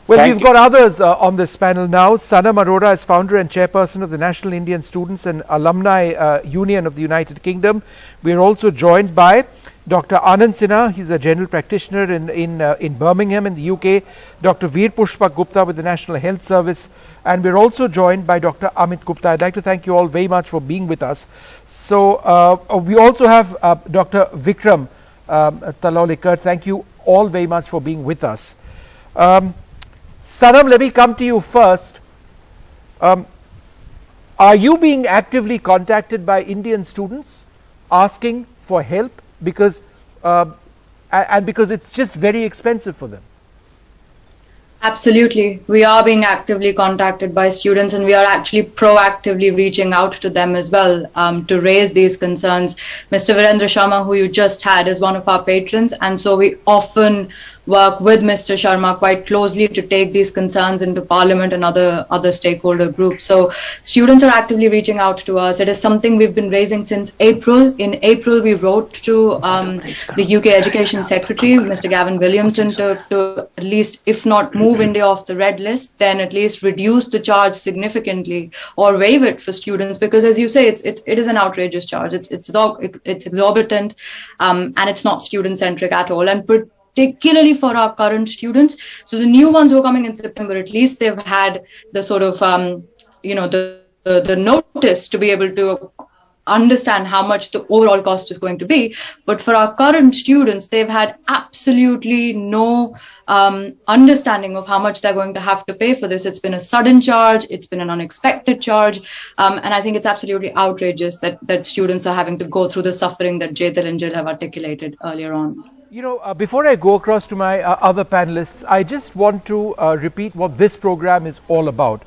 Well, we've got others on this panel now. Sanam Arora is founder and chairperson of the National Indian Students and Alumni Union of the United Kingdom. We are also joined by Dr. Anand Sinha. He's a general practitioner in Birmingham in the UK. Dr. Veer Pushpak Gupta with the National Health Service. And we're also joined by Dr. Amit Gupta. I'd like to thank you all very much for being with us. So we also have Dr. Vikram Talaulikar. Thank you all very much for being with us. Sanam, let me come to you first. Are you being actively contacted by Indian students asking for help because it's just very expensive for them? Absolutely. We are being actively contacted by students, and we are actually proactively reaching out to them as well to raise these concerns. Mr. Virendra Sharma, who you just had, is one of our patrons, and so we often work with Mr. Sharma quite closely to take these concerns into Parliament and other stakeholder groups. So students are actively reaching out to us. It is something we've been raising since April. In April, we wrote to the UK Education Secretary, Mr. Gavin Williamson, to at least, if not move India off the red list, then at least reduce the charge significantly or waive it for students, because as you say, it is an outrageous charge. It's exorbitant, and it's not student-centric at all. And particularly for our current students. So the new ones who are coming in September, at least they've had the sort of, the notice to be able to understand how much the overall cost is going to be. But for our current students, they've had absolutely no understanding of how much they're going to have to pay for this. It's been a sudden charge. It's been an unexpected charge. And I think it's absolutely outrageous that students are having to go through the suffering that Jetal and Jill have articulated earlier on. You know, before I go across to my other panelists, I just want to repeat what this program is all about.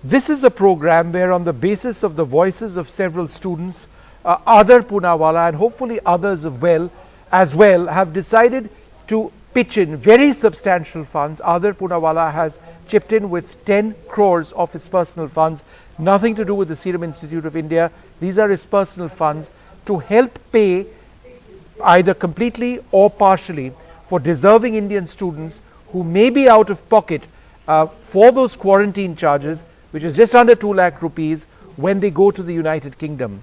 This is a program where, on the basis of the voices of several students, Adar Poonawalla and hopefully others as well have decided to pitch in very substantial funds. Adar Poonawalla has chipped in with 10 crores of his personal funds, nothing to do with the Serum Institute of India. These are his personal funds to help pay either completely or partially for deserving Indian students who may be out of pocket for those quarantine charges, which is just under 2 lakh rupees when they go to the United Kingdom.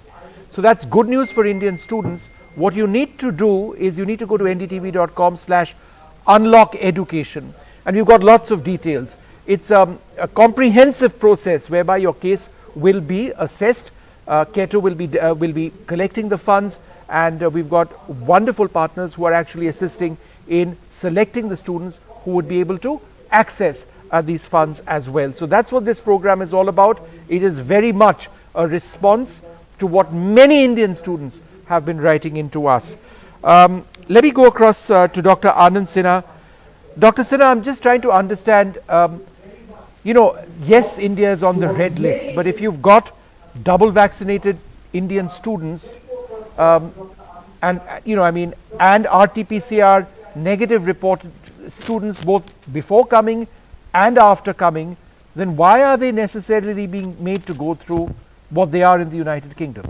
So that's good news for Indian students. What you need to do is you need to go to ndtv.com/unlockeducation, and we've got lots of details. It's a comprehensive process whereby your case will be assessed. Keto will be collecting the funds, and we've got wonderful partners who are actually assisting in selecting the students who would be able to access these funds as well. So that's what this program is all about. It is very much a response to what many Indian students have been writing into us. Let me go across to Dr. Anand Sinha. Dr. Sinha, I'm just trying to understand, yes, India is on the red list, but if you've got double vaccinated Indian students, and RT-PCR negative reported students both before coming and after coming, then why are they necessarily being made to go through what they are in the United Kingdom?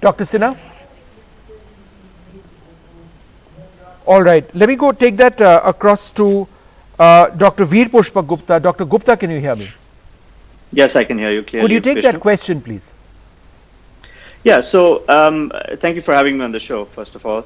Dr. Sinha? All right, let me go take that across to Dr. Veer Pushpak Gupta. Dr. Gupta, can you hear me? Yes, I can hear you clearly. Could you take Vishnu? that question, please? Yeah, so thank you for having me on the show, first of all.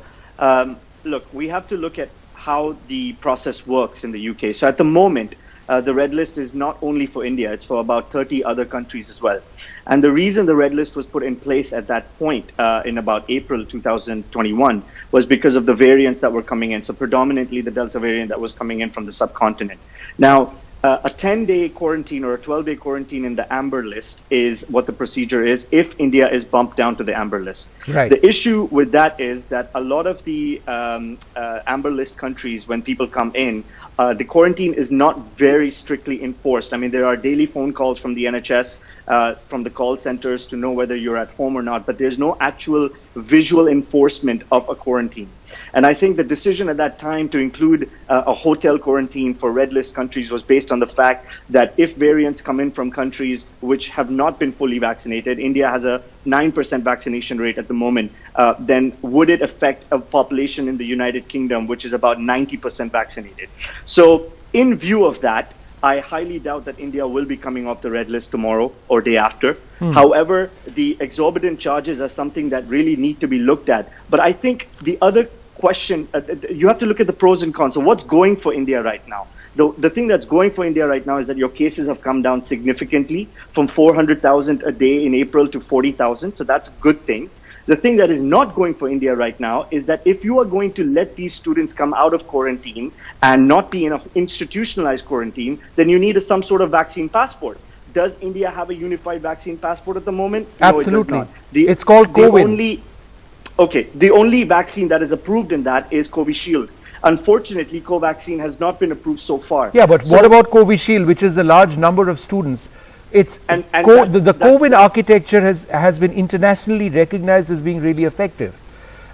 Look, we have to look at how the process works in the UK. So at the moment, the red list is not only for India, it's for about 30 other countries as well. And the reason the red list was put in place at that point in about April 2021 was because of the variants that were coming in. So predominantly the Delta variant that was coming in from the subcontinent. Now, a 10-day quarantine or a 12-day quarantine in the amber list is what the procedure is if India is bumped down to the amber list. Right. The issue with that is that a lot of the amber list countries, when people come in, the quarantine is not very strictly enforced. I mean, there are daily phone calls from the NHS, from the call centers to know whether you're at home or not, but there's no actual visual enforcement of a quarantine. And I think the decision at that time to include a hotel quarantine for red list countries was based on the fact that if variants come in from countries which have not been fully vaccinated, India has a 9% vaccination rate at the moment, then would it affect a population in the United Kingdom, which is about 90% vaccinated? So in view of that, I highly doubt that India will be coming off the red list tomorrow or day after. However, the exorbitant charges are something that really need to be looked at. But I think the other question, you have to look at the pros and cons. So what's going for India right now? The thing that's going for India right now is that your cases have come down significantly from 400,000 a day in April to 40,000. So that's a good thing. The thing that is not going for India right now is that if you are going to let these students come out of quarantine and not be in an institutionalized quarantine, then you need some sort of vaccine passport. Does India have a unified vaccine passport at the moment? Absolutely. No, it does not. It's called COVID. The only vaccine that is approved in that is Covishield. Unfortunately, Covaxin has not been approved so far. Yeah, but what about Covishield, which is a large number of students? It's the COVID architecture has been internationally recognized as being really effective.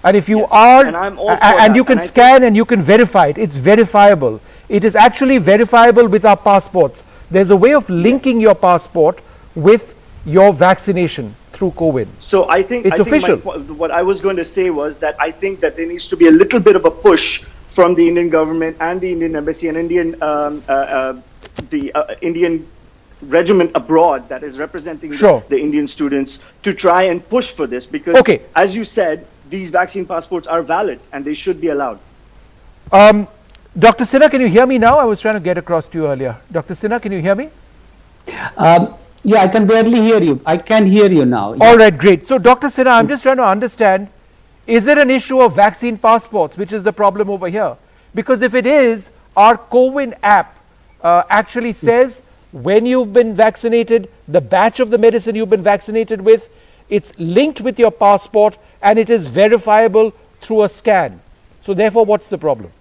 And if you are, and you can scan and you can verify it, it's verifiable. It is actually verifiable with our passports. There's a way of linking your passport with your vaccination through COVID. So I think it's official. What I was going to say was that I think that there needs to be a little bit of a push from the Indian government and the Indian embassy and Indian regiment abroad that is representing the Indian students to try and push for this, because as you said, these vaccine passports are valid and they should be allowed. Dr. Sinha, can you hear me now? I was trying to get across to you earlier. Dr. Sinha, can you hear me? Yeah, I can barely hear you. I can hear you now. All right, great. So Dr. Sinha, I'm just trying to understand, is there an issue of vaccine passports, which is the problem over here? Because if it is, our CoWIN app actually says when you've been vaccinated, the batch of the medicine you've been vaccinated with, it's linked with your passport and it is verifiable through a scan. So therefore, what's the problem?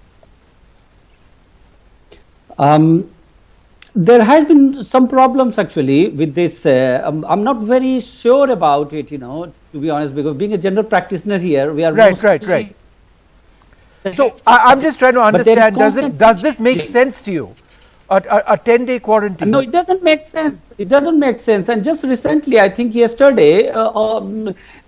There has been some problems actually with this. I'm not very sure about it, to be honest, because being a general practitioner here, we are right. So I'm just trying to understand, does this make sense to you? A 10-day quarantine? No, it doesn't make sense. It doesn't make sense. And just recently, I think yesterday,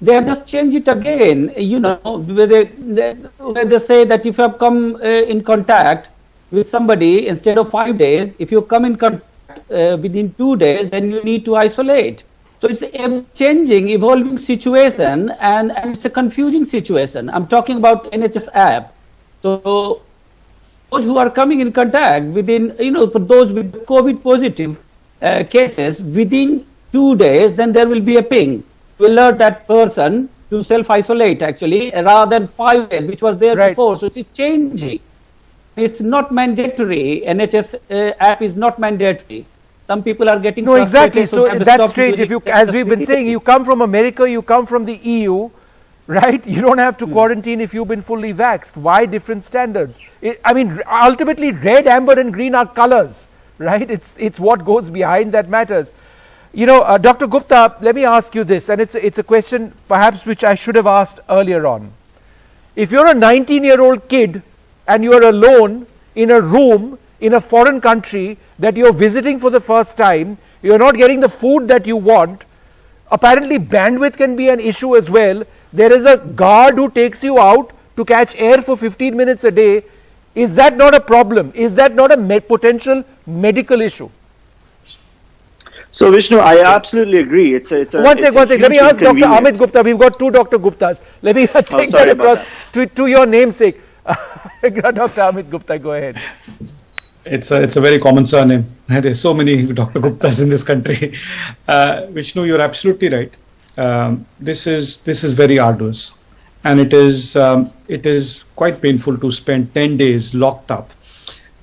they have just changed it again, where they say that if you have come in contact with somebody, instead of 5 days, if you come in contact within 2 days, then you need to isolate. So it's a changing, evolving situation, and it's a confusing situation. I'm talking about NHS app. So those who are coming in contact within, for those with COVID positive cases, within 2 days, then there will be a ping to alert that person to self-isolate actually, rather than 5 days, which was there before. So it's changing. It's not mandatory. NHS app is not mandatory. Some people are getting exactly. So that's strange. If you, as we've been saying, you come from America, you come from the EU, right? You don't have to quarantine if you've been fully vaxxed. Why different standards? Ultimately, red, amber, and green are colors, right? It's what goes behind that matters. Dr. Gupta, let me ask you this, and it's a question perhaps which I should have asked earlier on. If you're a 19-year-old kid and you're alone in a room in a foreign country that you're visiting for the first time, you're not getting the food that you want, apparently bandwidth can be an issue as well. There is a guard who takes you out to catch air for 15 minutes a day. Is that not a problem? Is that not a potential medical issue? So Vishnu, I absolutely agree. It's a one second. Let me ask Dr. Amit Gupta. We've got two Dr. Guptas. Let me take that across to your namesake. Dr. Amit Gupta, go ahead. It's a very common surname. There's so many Dr. Guptas in this country. Vishnu, you're absolutely right. This is very arduous, and it is quite painful to spend 10 days locked up.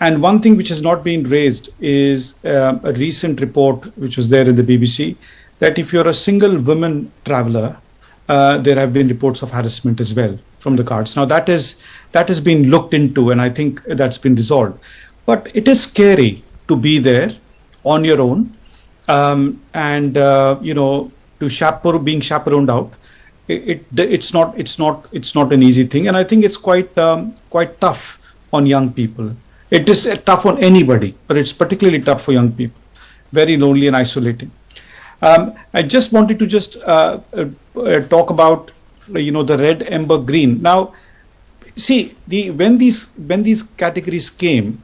And one thing which has not been raised is a recent report which was there in the BBC, that if you're a single woman traveler, there have been reports of harassment as well from the guards. Now that has been looked into, and I think that's been resolved. But it is scary to be there on your own, and being chaperoned out. It's not an easy thing, and I think it's quite tough on young people. It is tough on anybody, but it's particularly tough for young people. Very lonely and isolating. I just wanted to talk about the red, amber, green. Now, see, when these categories came,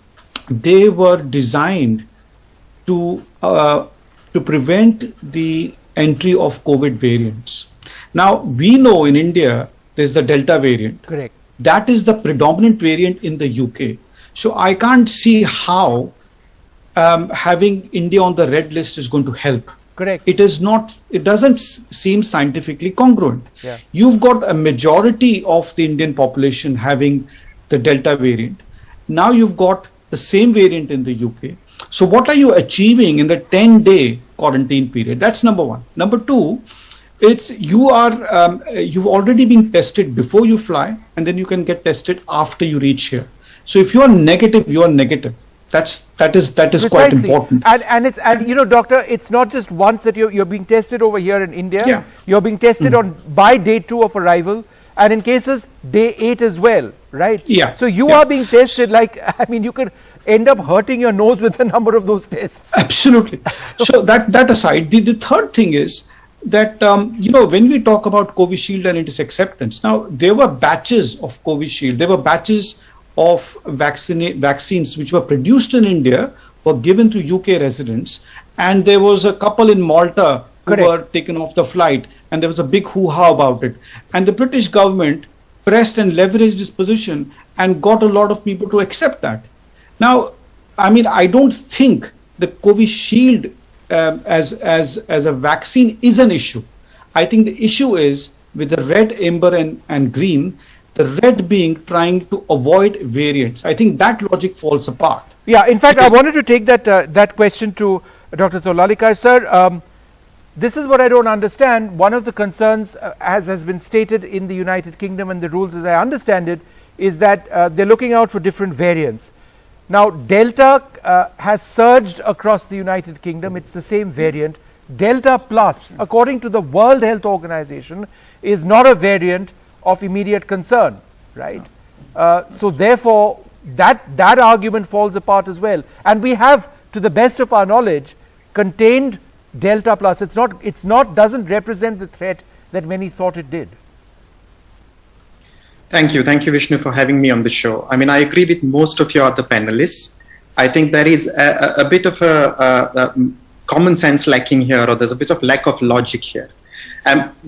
they were designed to prevent the entry of COVID variants. Now, we know in India there's the Delta variant. Correct. That is the predominant variant in the UK. So I can't see how having India on the red list is going to help. Correct. It doesn't seem scientifically congruent. Yeah. You've got a majority of the Indian population having the Delta variant. Now you've got the same variant in the UK. So what are you achieving in the 10-day quarantine period? That's number one. Number two, you've already been tested before you fly, and then you can get tested after you reach here. So if you are negative, you are negative. That is Precisely. quite important. And doctor, it's not just once that you're being tested over here in India. Yeah. You're being tested by day 2 of arrival, and in cases day 8 as well, right? Yeah. So you are being tested you could end up hurting your nose with the number of those tests. Absolutely. So that aside, the third thing is that when we talk about Covishield and its acceptance, now there were batches of Covishield, there were batches of vaccines which were produced in India, were given to UK residents, and there was a couple in Malta who Correct. were taken off the flight, and there was a big hoo-ha about it. And the British government pressed and leveraged this position and got a lot of people to accept that. Now, I don't think the Covishield as a vaccine is an issue. I think the issue is with the red, amber, and green. The red being trying to avoid variants. I think that logic falls apart. Yeah, in fact, I wanted to take that question to Dr. Tolalikar. Sir, this is what I don't understand. One of the concerns, as has been stated in the United Kingdom and the rules as I understand it, is that they're looking out for different variants. Now, Delta has surged across the United Kingdom. It's the same variant. Delta Plus, according to the World Health Organization, is not a variant of immediate concern, right? So therefore, that argument falls apart as well. And we have, to the best of our knowledge, contained Delta Plus. Doesn't represent the threat that many thought it did. Thank you, Vishnu, for having me on the show. I agree with most of your other panelists. I think there is a bit of a common sense lacking here, or there's a bit of lack of logic here.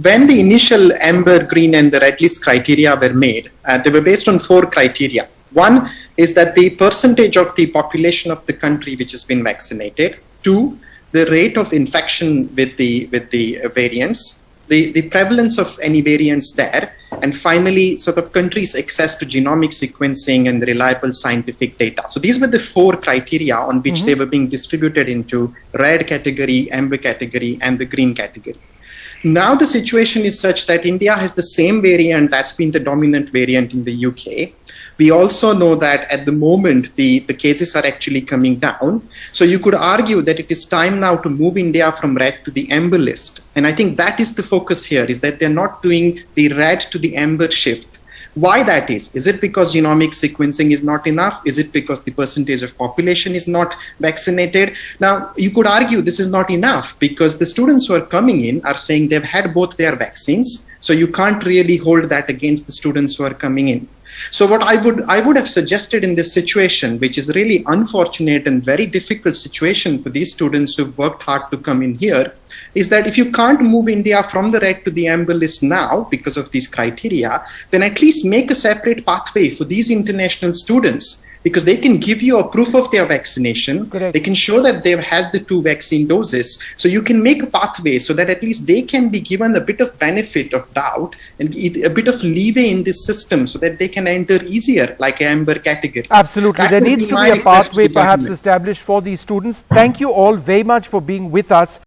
When the initial amber, green, and the red list criteria were made, they were based on 4 criteria. One is that the percentage of the population of the country which has been vaccinated. 2, the rate of infection with the variants, the prevalence of any variants there, and finally, sort of countries' access to genomic sequencing and reliable scientific data. So these were the 4 criteria on which they were being distributed into red category, amber category, and the green category. Now the situation is such that India has the same variant that's been the dominant variant in the UK. We also know that at the moment the cases are actually coming down. So you could argue that it is time now to move India from red to the amber list. And I think that is the focus here, is that they're not doing the red to the amber shift. Why that is? Is it because genomic sequencing is not enough? Is it because the percentage of population is not vaccinated? Now, you could argue this is not enough because the students who are coming in are saying they've had both their vaccines. So you can't really hold that against the students who are coming in. So what I would have suggested in this situation, which is really unfortunate and very difficult situation for these students who've worked hard to come in here, is that if you can't move India from the red to the amber list now because of these criteria, then at least make a separate pathway for these international students, because they can give you a proof of their vaccination. Correct. They can show that they've had the 2 vaccine doses. So you can make a pathway so that at least they can be given a bit of benefit of doubt and a bit of leeway in this system so that they can enter easier, like amber category. Absolutely. That There would needs be to my be a request to pathway the perhaps government. established for these students. Thank you all very much for being with us.